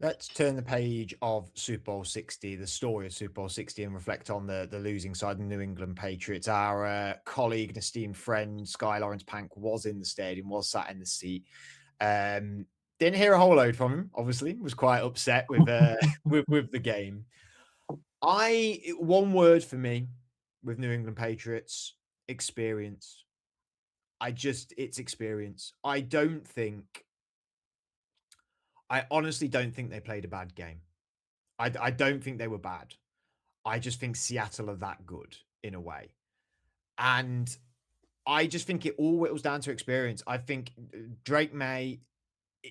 Let's turn the page of Super Bowl 60, the story of Super Bowl 60, and reflect on the losing side, the New England Patriots. Our colleague and esteemed friend, Sky Lawrence Pank, was in the stadium, was sat in the seat. Um, didn't hear a whole load from him, obviously, was quite upset with with the game. One word for me with New England Patriots, experience. It's experience. I honestly don't think they played a bad game. I don't think they were bad. I just think Seattle are that good in a way. And I just think it all whittles down to experience. I think Drake May,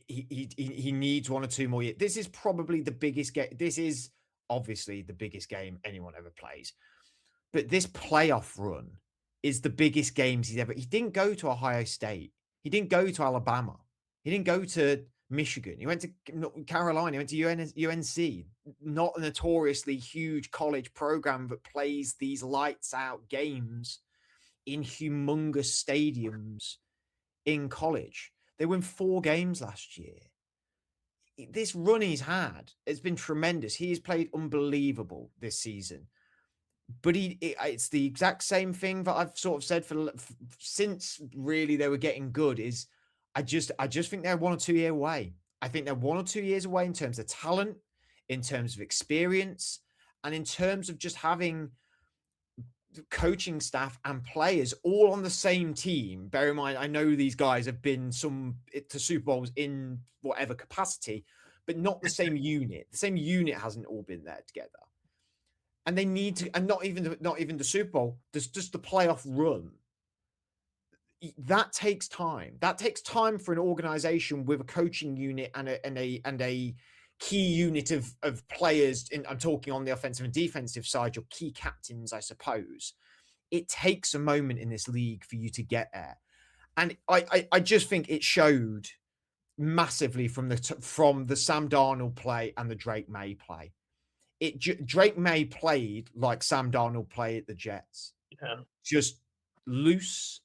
he needs one or two more years. This is probably the biggest game. This is obviously the biggest game anyone ever plays. But this playoff run is the biggest games he's ever. He didn't go to Ohio State. He didn't go to Alabama. He didn't go to Michigan. He went to Carolina. He went to UNC. Not a notoriously huge college program that plays these lights out games in humongous stadiums in college. They won 4 games last year. This run he's had has been tremendous. He has played unbelievable this season. But it's the exact same thing that I've sort of said since really they were getting good. Is I just think they're 1 or 2 years away. I think they're 1 or 2 years away in terms of talent, in terms of experience, and in terms of just having coaching staff and players all on the same team. Bear in mind, I know these guys have been to Super Bowls in whatever capacity, but not the same unit. The same unit hasn't all been there together. And they need to, and not even the Super Bowl, just the playoff run. That takes time. That takes time for an organization with a coaching unit and a key unit of players. I'm talking on the offensive and defensive side, your key captains, I suppose. It takes a moment in this league for you to get there, and I just think it showed massively from the Sam Darnold play and the Drake May play. Drake May played like Sam Darnold played at the Jets, Yeah. just loose,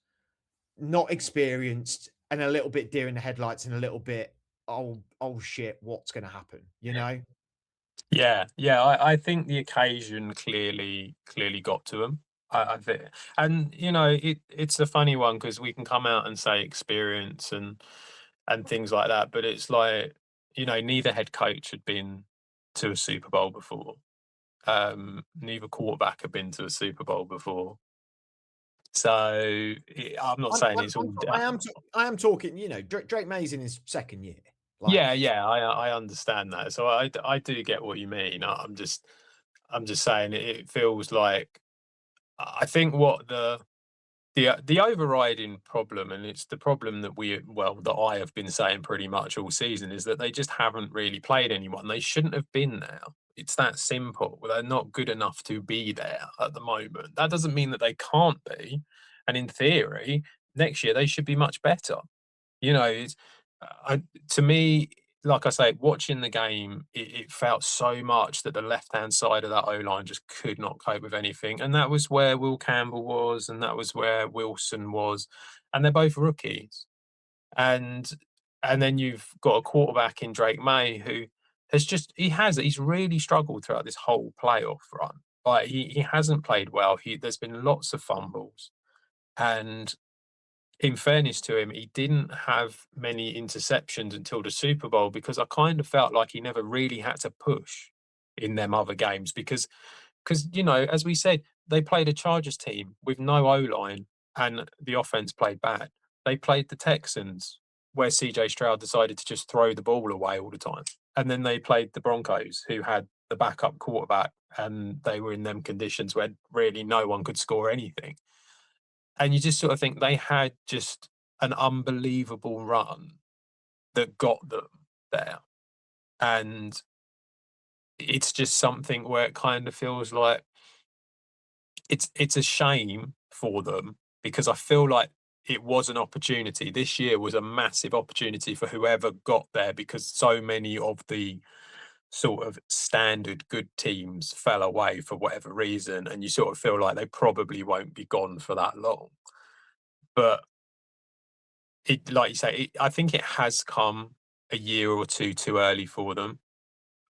not experienced, and a little bit deer in the headlights, and a little bit oh shit, what's going to happen? You know? Yeah, yeah, I think the occasion clearly got to them. I think, and it's a funny one because we can come out and say experience and things like that, but it's like neither head coach had been to a Super Bowl before. Neither quarterback had been to a Super Bowl before. So I'm not saying it's all. I am talking. Drake May's in his second year. Yeah, Like, yeah, I understand that. So I do get what you mean. I'm just saying it feels like I think what the overriding problem, and it's the problem that I have been saying pretty much all season, is that they just haven't really played anyone. They shouldn't have been there. It's that simple. They're not good enough to be there at the moment. That doesn't mean that they can't be. And in theory, next year they should be much better. It's I to me, like I say, watching the game, it felt so much that the left-hand side of that O-line just could not cope with anything, and that was where Will Campbell was, and that was where Wilson was, and they're both rookies. And and then you've got a quarterback in Drake May who he's really struggled throughout this whole playoff run. Like, he hasn't played well. There's been lots of fumbles, and in fairness to him, he didn't have many interceptions until the Super Bowl because I kind of felt like he never really had to push in them other games because as we said, they played a Chargers team with no O line and the offense played bad. They played the Texans where CJ Stroud decided to just throw the ball away all the time. And then they played the Broncos who had the backup quarterback and they were in them conditions where really no one could score anything. And you just sort of think they had just an unbelievable run that got them there. And it's just something where it kind of feels like it's a shame for them because I feel like it was an opportunity. This year was a massive opportunity for whoever got there because so many of the sort of standard good teams fell away for whatever reason. And you sort of feel like they probably won't be gone for that long. But like you say, I think it has come a year or two too early for them.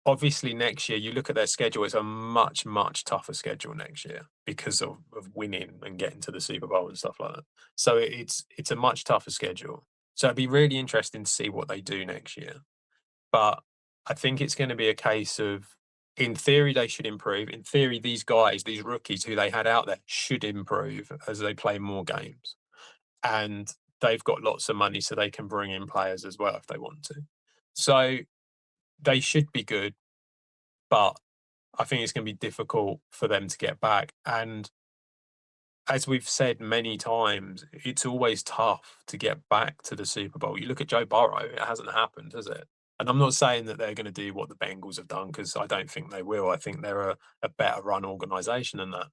obviously next year, you look at their schedule, it's a much, much tougher schedule next year because of winning and getting to the Super Bowl and stuff like that. So it's a much tougher schedule. So it'd be really interesting to see what they do next year. But I think it's going to be a case of, in theory, they should improve. In theory, these guys, these rookies who they had out there, should improve as they play more games. And they've got lots of money, so they can bring in players as well if they want to. So they should be good, but I think it's going to be difficult for them to get back. And as we've said many times, it's always tough to get back to the Super Bowl. You look at Joe Burrow, it hasn't happened, has it? And I'm not saying that they're going to do what the Bengals have done because I don't think they will. I think they're a better run organization than that.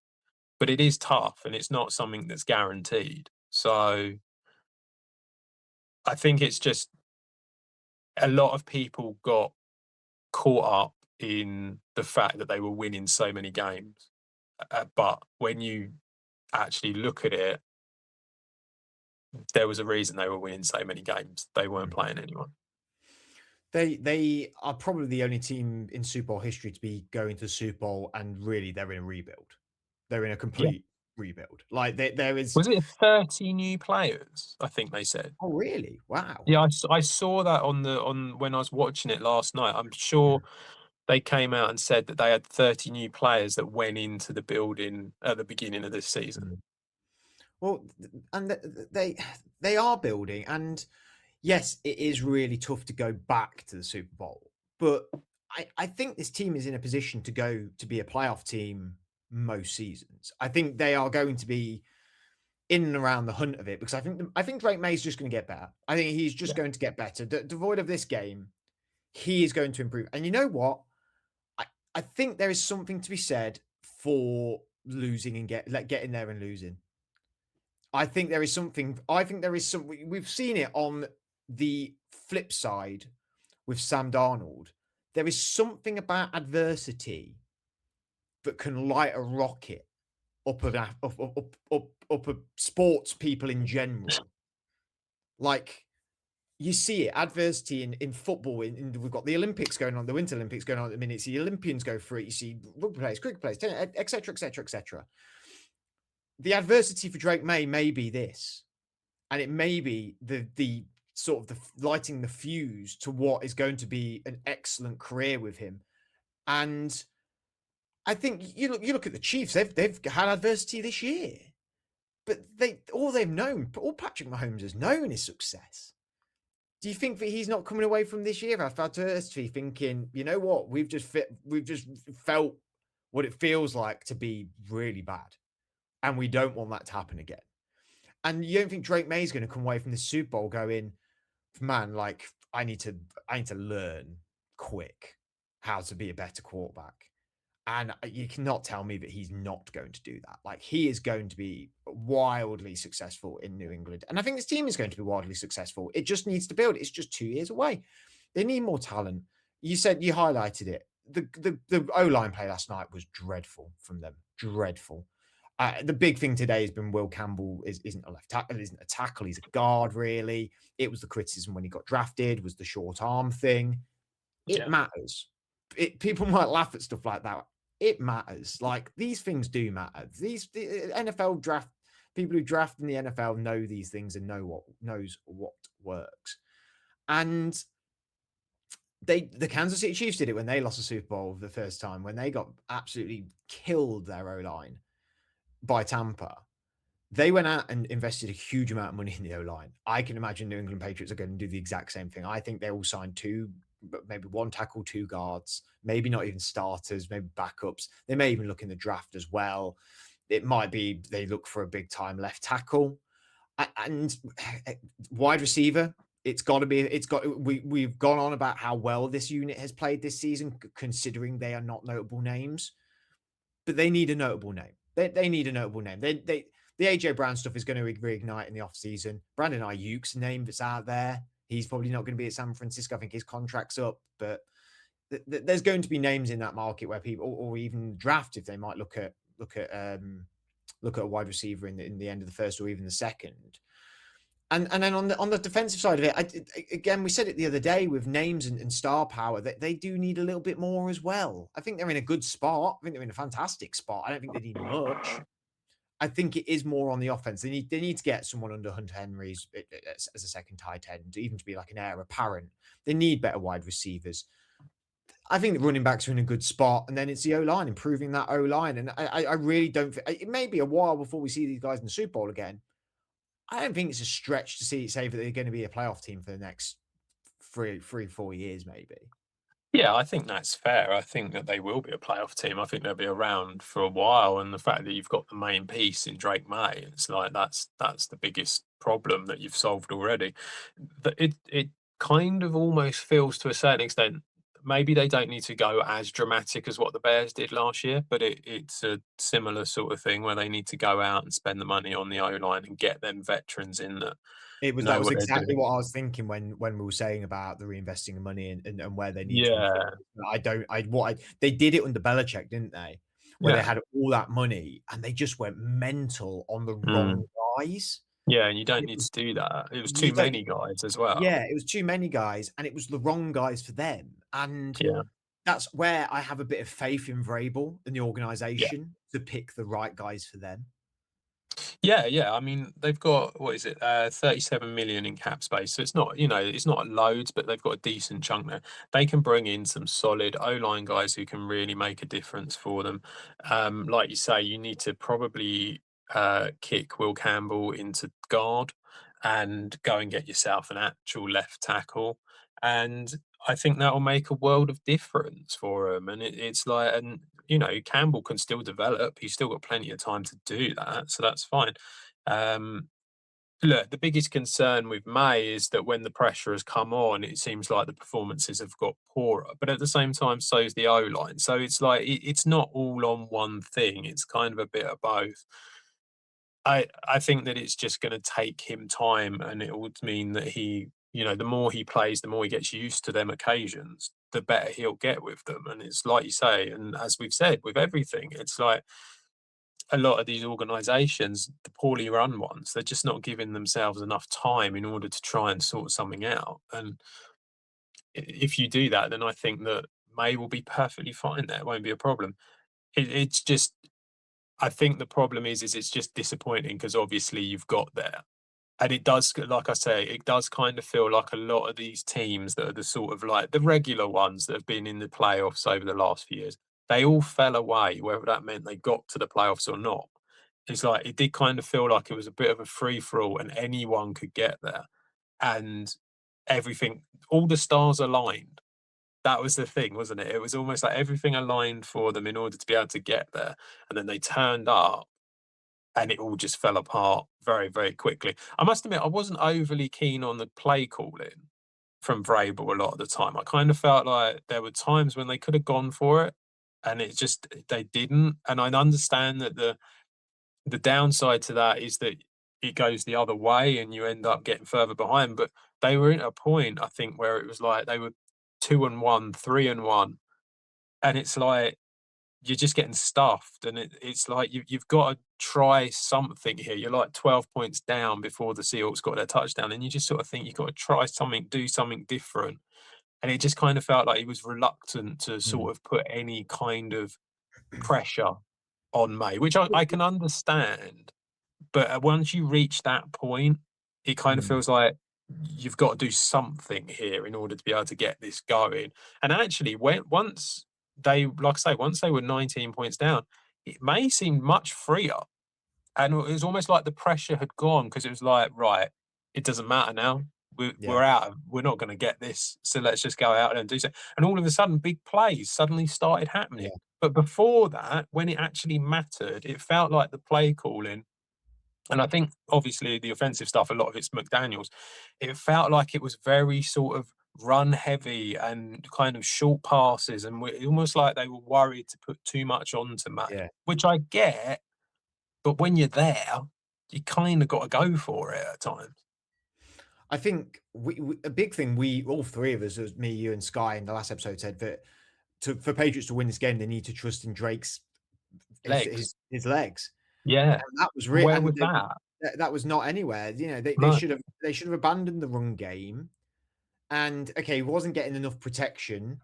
But it is tough and it's not something that's guaranteed. So I think it's just a lot of people got caught up in the fact that they were winning so many games. But when you actually look at it, there was a reason they were winning so many games. They weren't Mm. playing anyone. They are probably the only team in Super Bowl history to be going to the Super Bowl, and really they're in a rebuild. They're in a Yeah. complete rebuild. Like there is. Was it 30 new players? I think they said. Oh, really? Wow. Yeah, I saw that on when I was watching it last night. I'm sure Mm, they came out and said that they had 30 new players that went into the building at the beginning of this season. mm. Well, and they are building, and yes, it is really tough to go back to the Super Bowl, but I think this team is in a position to go to be a playoff team most seasons. I think they are going to be in and around the hunt of it because I think Drake May's just going to get better. I think he's just Yeah. going to get better. Devoid of this game, he is going to improve. And you know what? I I think there is something to be said for losing and getting there and losing. I think there is some. We've seen it on the flip side with Sam Darnold. There is something about adversity that can light a rocket up of sports people in general. Like you see it, adversity in football. We've got the Olympics going on, the Winter Olympics going on at the minute. So the Olympians go through it. You see rugby players, cricket players, etc., etc., etc. The adversity for Drake may be this, and it may be the sort of the lighting the fuse to what is going to be an excellent career with him. And I think you look at the Chiefs; they've had adversity this year, but all Patrick Mahomes has known is success. Do you think that he's not coming away from this year after adversity thinking, you know what, we've just felt what it feels like to be really bad, and we don't want that to happen again. And you don't think Drake May's going to come away from the Super Bowl going, man, like I need to learn quick how to be a better quarterback. And you cannot tell me that he's not going to do that. Like he is going to be wildly successful in New England. And I think this team is going to be wildly successful. It just needs to build. It's just 2 years away. They need more talent. You highlighted it. The O line play last night was dreadful from them. Dreadful. The big thing today has been Will Campbell isn't a left tackle, isn't a tackle. He's a guard, really. It was the criticism when he got drafted, was the short arm thing. It Yeah. matters. People might laugh at stuff like that. It matters. Like these things do matter. The NFL draft people who draft in the NFL know these things and knows what works. And the Kansas City Chiefs did it when they lost the Super Bowl the first time when they got absolutely killed their O line by Tampa. They went out and invested a huge amount of money in the O line. I can imagine New England Patriots are going to do the exact same thing. I think they will sign two, maybe one tackle, two guards, maybe not even starters, maybe backups. They may even look in the draft as well. It might be they look for a big time left tackle and wide receiver. It's got to be. It's got. We've gone on about how well this unit has played this season, considering they are not notable names, but they need a notable name. They need a notable name. The AJ Brown stuff is going to reignite in the offseason. Brandon Ayuk's name that's out there. He's probably not going to be at San Francisco. I think his contract's up, but there's going to be names in that market where people, or even draft, if they might look at a wide receiver in the end of the first or even the second. And then on the defensive side of it, again, we said it the other day with names and star power that they do need a little bit more as well. I think they're in a good spot. I think they're in a fantastic spot. I don't think they need much. I think it is more on the offense. They need to get someone under Hunter Henry's as a second tight end, even to be like an heir apparent. They need better wide receivers. I think the running backs are in a good spot, and then it's the O line, improving that O line. And I really don't. It may be a while before we see these guys in the Super Bowl again. I don't think it's a stretch to say that they're going to be a playoff team for the next 4 years, maybe. Yeah, I think that's fair. I think that they will be a playoff team. I think they'll be around for a while, and the fact that you've got the main piece in Drake May, it's like that's the biggest problem that you've solved already. It kind of almost feels to a certain extent maybe they don't need to go as dramatic as what the Bears did last year, but it's a similar sort of thing where they need to go out and spend the money on the O line and get them veterans in that It was That know was what they're exactly doing. what I was thinking when we were saying about the reinvesting of money and where they need to improve. Yeah, I don't I what I They did it under Belichick, didn't they? Where they yeah. had all that money and they just went mental on the wrong Mm. guys. Yeah, and you don't It need to was do that. It was too you don't many guys as well. Yeah, it was too many guys and it was the wrong guys for them. And Yeah, that's where I have a bit of faith in Vrabel and the yeah. organization to pick the right guys for them. Yeah, yeah. I mean, they've got what is it, 37 million in cap space. So it's not, it's not loads, but they've got a decent chunk there. They can bring in some solid O-line guys who can really make a difference for them. Like you say, you need to probably kick Will Campbell into guard and go and get yourself an actual left tackle. And I think that will make a world of difference for them. And it's like, and Campbell can still develop. He's still got plenty of time to do that, so that's fine. Um, Look, the biggest concern with May is that when the pressure has come on, it seems like the performances have got poorer. But at the same time, so's the O line. So it's like it's not all on one thing. It's kind of a bit of both. I think that it's just going to take him time, and it would mean that the more he plays, the more he gets used to them occasions, the better he'll get with them. And it's like you say, and as we've said with everything, it's like a lot of these organisations, the poorly run ones, they're just not giving themselves enough time in order to try and sort something out. And if you do that, then I think that May will be perfectly fine there. It won't be a problem. It's just, I think the problem is it's just disappointing because obviously you've got there. And it does, like I say, it does kind of feel like a lot of these teams that are the sort of like the regular ones that have been in the playoffs over the last few years, they all fell away, whether that meant they got to the playoffs or not. It's like it did kind of feel like it was a bit of a free for all and anyone could get there. And everything, all the stars aligned. That was the thing, wasn't it? It was almost like everything aligned for them in order to be able to get there. And then they turned up and it all just fell apart very, very quickly. I must admit, I wasn't overly keen on the play calling from Vrabel a lot of the time. I kind of felt like there were times when they could have gone for it, and it just they didn't. And I understand that the downside to that is that it goes the other way, and you end up getting further behind. But they were at a point, I think, where it was like they were 2-1, 3-1, and it's like you're just getting stuffed, and it's like you've got to try something here. You're like 12 points down before the Seahawks got their touchdown, and you just sort of think you've got to try something, do something different. And it just kind of felt like he was reluctant to Mm. sort of put any kind of pressure on May, which I can understand. But once you reach that point, it kind of Mm. feels like you've got to do something here in order to be able to get this going. And actually, when once they, like I say, once they were 19 points down, it may seem much freer. And it was almost like the pressure had gone because it was like, right, it doesn't matter now. Yeah, We're out. We're not going to get this. So let's just go out there and do so. And all of a sudden, big plays suddenly started yeah, happening. But before that, when it actually mattered, it felt like the play calling, and I think obviously the offensive stuff, a lot of it's McDaniels. It felt like it was very sort of run heavy and kind of short passes, and almost like they were worried to put too much onto May, yeah. which I get. But when you're there, you kind of got to go for it at times. I think a big thing we all three of us, as me, you, and Sky, in the last episode said that for Patriots to win this game, they need to trust in Drake's his Legs, his, his legs, yeah. and that was And real. where And was that? that was not anywhere. No. They should have abandoned the run game. And okay, he wasn't getting enough protection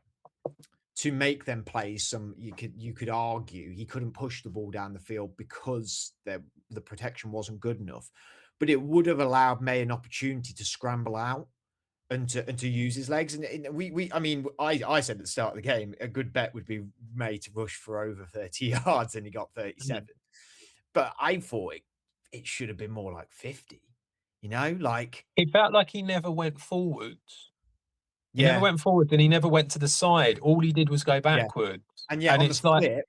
to make them play some. You could argue he couldn't push the ball down the field because the protection wasn't good enough. But it would have allowed May an opportunity to scramble out and to use his legs. And we I mean, I said at the start of the game, a good bet would be May to rush for over 30 yards, and he got Mhm. 37. But I thought it should have been more like 50, like, It felt like he never went forwards. He never yeah, went forward, and he never went to the side. All he did was go yeah. backwards, And yet and it's like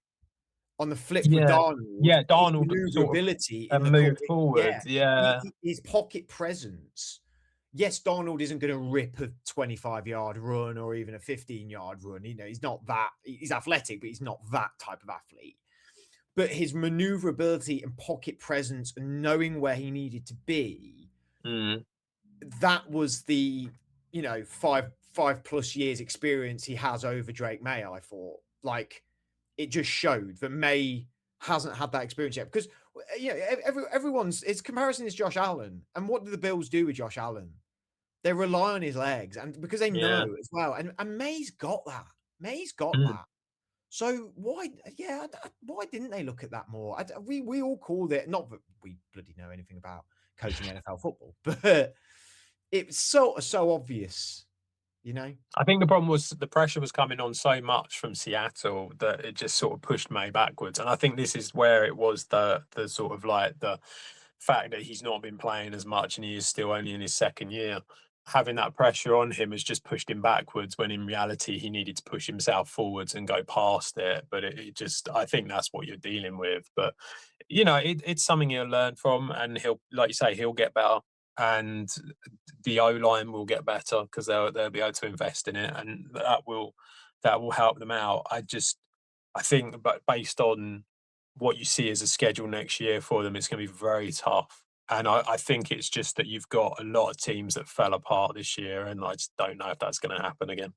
on the flip with yeah, Darnold, yeah, his Darnold sort of maneuverability in and the moved yeah, forwards, yeah. his pocket presence. Yes, Darnold isn't going to rip a 25-yard run or even a 15-yard run. He's not that. He's athletic, but he's not that type of athlete. But his maneuverability and pocket presence and knowing where he needed to be, Mm, that was the, 5+ years experience he has over Drake May. I thought, like, it just showed that May hasn't had that experience yet because everyone's his comparison is Josh Allen. And what do the Bills do with Josh Allen? They rely on his legs, and because they yeah, know as well. And May's got that. May's got mm. that. So why, yeah, why didn't they look at that more? We all called it. Not that we bloody know anything about coaching NFL football, but it's so obvious, you know. I think the problem was the pressure was coming on so much from Seattle that it just sort of pushed May backwards, and I think this is where it was the sort of like the fact that he's not been playing as much and he is still only in his second year. Having that pressure on him has just pushed him backwards when in reality he needed to push himself forwards and go past it. But it just, I think that's what you're dealing with. But it's something he'll learn from, and he'll, like you say, he'll get better, and the O line will get better because they'll be able to invest in it, and that will help them out. I think, but based on what you see as a schedule next year for them, it's going to be very tough. And I think it's just that you've got a lot of teams that fell apart this year, and I just don't know if that's going to happen again.